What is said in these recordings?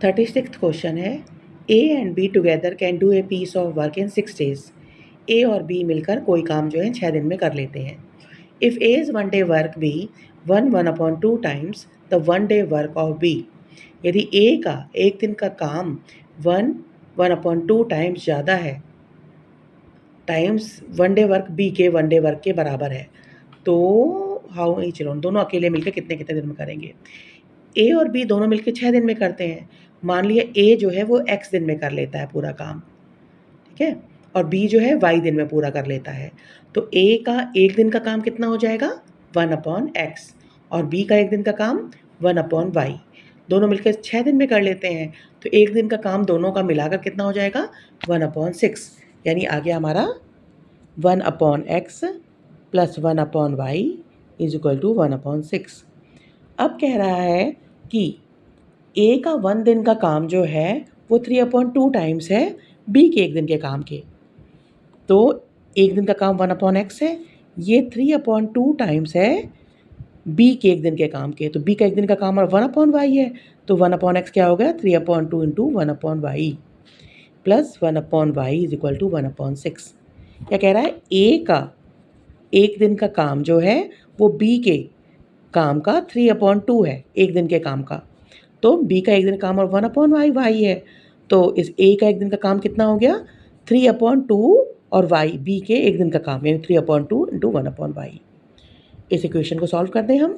36th question है, A and B together can do a piece of work in 6 days। A और B मिलकर कोई काम जो है 6 दिन में कर लेते हैं। If A's one day work be 1/2 times the one day work of B. यदि ए का एक दिन का काम 1/2 टाइम्स ज़्यादा है times one day work B के वन डे वर्क के बराबर है, तो हाउ ईच लोन दोनों अकेले मिलकर कितने कितने दिन में करेंगे। ए और बी दोनों मिलकर 6 दिन में करते हैं। मान लिया ए जो है वो x दिन में कर लेता है पूरा काम, ठीक है, और बी जो है y दिन में पूरा कर लेता है। तो ए का एक दिन का काम कितना हो जाएगा 1/x, और बी का एक दिन का काम 1/y। दोनों मिलकर 6 दिन में कर लेते हैं, तो एक दिन का काम दोनों का मिलाकर कितना हो जाएगा 1/6। यानी आ गया हमारा 1/x + 1/y = 1/6। अब कह रहा है कि ए का 1 दिन का काम जो है वो 3/2 टाइम्स है बी के एक दिन के काम के। तो एक दिन का काम 1/x है, ये 3/2 टाइम्स है बी के एक दिन के काम के। तो बी का एक दिन का काम 1/y है, तो 1/x क्या हो गया 3/2 × 1/y + 1/y = 1/6। क्या कह रहा है, ए का एक दिन का काम जो है वो बी के काम का 3/2 है एक दिन के काम का। तो बी का एक दिन का काम और 1/y है, तो इस ए का एक दिन का काम कितना हो गया 3/2 और y बी के एक दिन का काम यानी 3/2 × 1/y। इस इक्वेशन को सॉल्व कर दें हम,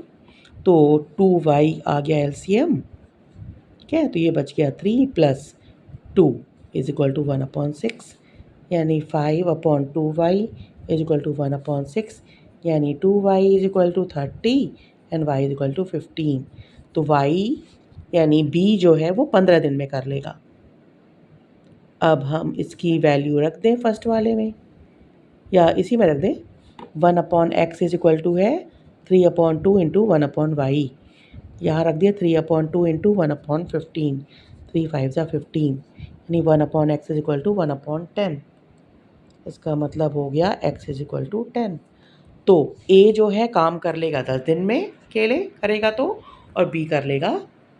तो 2y आ गया एलसीएम, ठीक है, तो ये बच गया 3 + 2 = 1/6, यानी 5/2y = 1/6, यानी 2y = 30 एंड y = 15। तो y यानी बी जो है वो 15 दिन में कर लेगा। अब हम इसकी वैल्यू रख दें फर्स्ट वाले में, या इसी में रख दें। 1/x = है 3/2 × 1/y। यहाँ रख दिया 3/2 × 1/15, 3 5 = 15, यानी 1/x = 1/10। इसका मतलब हो गया x = 10। तो ए जो है काम कर लेगा 10 दिन में अकेले करेगा तो, और बी कर लेगा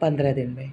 15 दिन में।